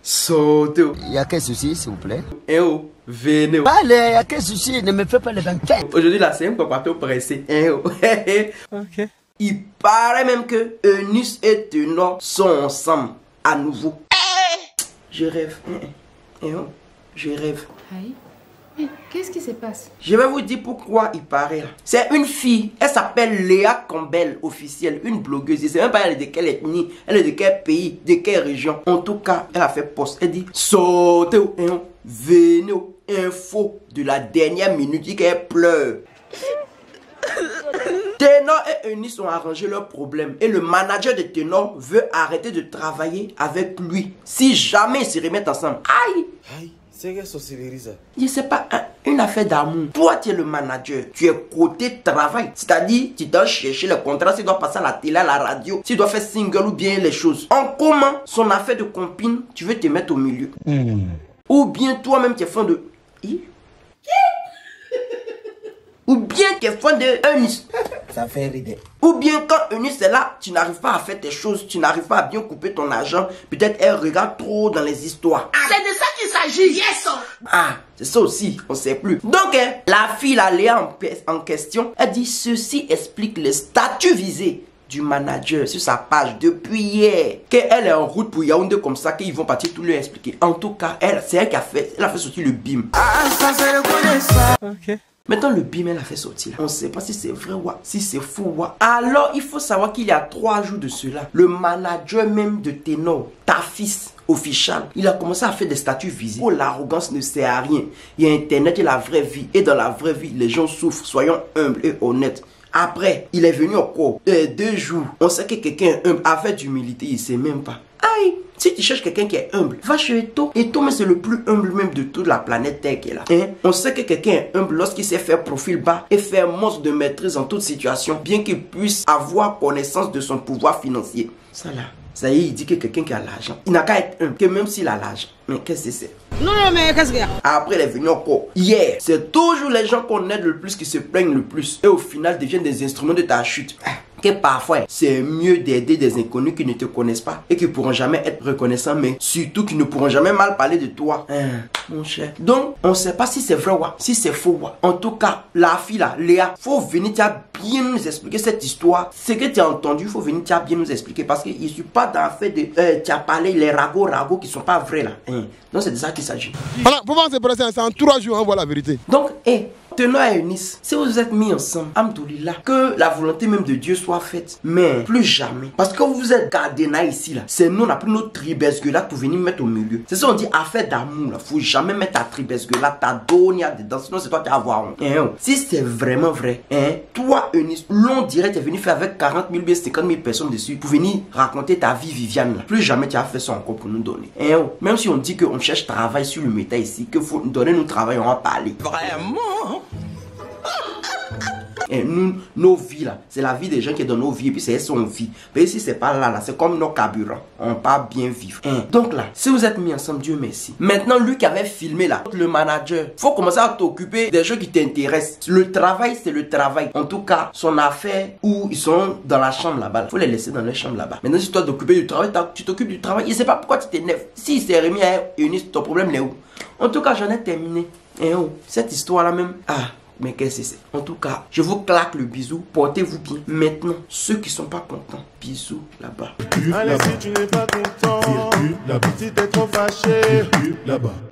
Sautez. Il y a quel souci, s'il vous plaît? Eh oh, venez. Allez, il y a quel souci? Ne me fais pas les banquettes. Aujourd'hui, là, c'est un papato pressé. Eh oh. Ok. Il paraît même que Eunice et Tenor sont ensemble à nouveau. Je rêve. Eh oh, je rêve. Aïe. Mais qu'est-ce qui se passe? Je vais vous dire pourquoi il paraît. C'est une fille, elle s'appelle Léa Campbell, officielle, une blogueuse. Je ne sais même pas elle est de quelle ethnie, elle est de quel pays, de quelle région. En tout cas, elle a fait post. Elle dit sautez, venez, info de la dernière minute, dit qu'elle pleure. Tenor et Eunice ont arrangé leur problème et le manager de Tenor veut arrêter de travailler avec lui si jamais ils se remettent ensemble. Aïe! Aïe, c'est quelle sorcellerie ça? Je sais pas, une affaire d'amour. Toi, tu es le manager. Tu es côté travail. C'est-à-dire, tu dois chercher le contrat, tu dois passer à la télé, à la radio, tu dois faire single ou bien les choses. En commun, son affaire de copine, tu veux te mettre au milieu. Ou bien toi-même, tu es fan de... Ou bien tu es fan de Eunice. Ça fait rire. Ou bien quand Eunice est là, tu n'arrives pas à faire tes choses, tu n'arrives pas à bien couper ton argent. Peut-être elle regarde trop dans les histoires. C'est de ça qu'il s'agit. Yes. Ah, c'est ça aussi, on sait plus. Donc, la fille, la Léa en question, elle dit ceci explique le statut visé du manager sur sa page depuis hier. Qu'elle est en route pour Yaoundé comme ça, qu'ils vont partir tout lui expliquer. En tout cas, c'est elle qui a fait, elle a fait sortir le BIM. Ah, ça c'est le coup de ça. Ok. Maintenant, le BIM, elle a fait sortir. On ne sait pas si c'est vrai ou si c'est faux ou. Alors, il faut savoir qu'il y a 3 jours de cela, le manager même de Tenor, Tafis official, il a commencé à faire des statuts visibles. Oh, l'arrogance ne sert à rien. Il y a Internet et la vraie vie. Et dans la vraie vie, les gens souffrent. Soyons humbles et honnêtes. Après, il est venu encore 2 jours. On sait que quelqu'un est humble. Avec d'humilité, il ne sait même pas. Aïe! Si tu cherches quelqu'un qui est humble, va chez Eto. Eto, mais c'est le plus humble même de toute la planète Terre qui est là. On sait que quelqu'un est humble lorsqu'il sait faire profil bas et faire monstre de maîtrise en toute situation, bien qu'il puisse avoir connaissance de son pouvoir financier. Ça là, ça y est, il dit que quelqu'un qui a l'argent, il n'a qu'à être humble, que même s'il a l'argent. Mais qu'est-ce que c'est? Non, mais qu'est-ce qu'il y a? Après, il est venu encore. Hier, c'est toujours les gens qu'on aide le plus qui se plaignent le plus. Et au final, deviennent des instruments de ta chute. Que parfois, c'est mieux d'aider des inconnus qui ne te connaissent pas et qui ne pourront jamais être reconnaissants, mais surtout qui ne pourront jamais mal parler de toi. Mon cher. Donc, on ne sait pas si c'est vrai ou si c'est faux. En tout cas, la fille là, Léa, faut venir bien nous expliquer cette histoire. Ce que tu as entendu, il faut venir bien nous expliquer parce qu'il ne suis pas dans fait de... tu as parlé les ragots qui ne sont pas vrais là. Donc, c'est de ça qu'il s'agit. Voilà, pour moi, c'est en 3 jours, on voit la vérité. Donc, Tenor et Eunice, si vous êtes mis ensemble, Alhamdoulilah, que la volonté même de Dieu soit faite, mais plus jamais. Parce que vous êtes gardena ici là, c'est nous on a pris notre tribesgueulade pour venir mettre au milieu. C'est ça on dit affaire d'amour là, faut jamais mettre ta tribesgueulade, ta donia dedans, sinon c'est toi qui vas avoir honte. Si c'est vraiment vrai, toi Eunice, l'on dirait tu es venu faire avec 40 000 bien 50 000 personnes dessus pour venir raconter ta vie Viviane là. Plus jamais tu as fait ça encore pour nous donner. Même si on dit qu'on cherche travail sur le méta ici, que faut nous donner nous travail, on va parler. Vraiment? Et nous, nos vies là, c'est la vie des gens qui est dans nos vies et puis c'est son vie. Mais ici c'est pas là, c'est comme nos carburants. On part bien vivre. Donc là, si vous êtes mis ensemble, Dieu merci. Maintenant, lui qui avait filmé là, le manager, faut commencer à t'occuper des choses qui t'intéressent. Le travail, c'est le travail. En tout cas, son affaire où ils sont dans la chambre là-bas. Faut les laisser dans leur chambre là-bas. Maintenant, si tu dois t'occuper du travail, tu t'occupes du travail. Il sait pas pourquoi tu t'énerves. Si c'est remis à Eunice, ton problème est où? En tout cas, j'en ai terminé. Cette histoire là même. Mais qu'est-ce que c'est? En tout cas, je vous claque le bisou. Portez-vous bien. Maintenant, ceux qui sont pas contents, bisous là-bas. Allez, si tu n'es pas content, si t'es trop fâché, là-bas.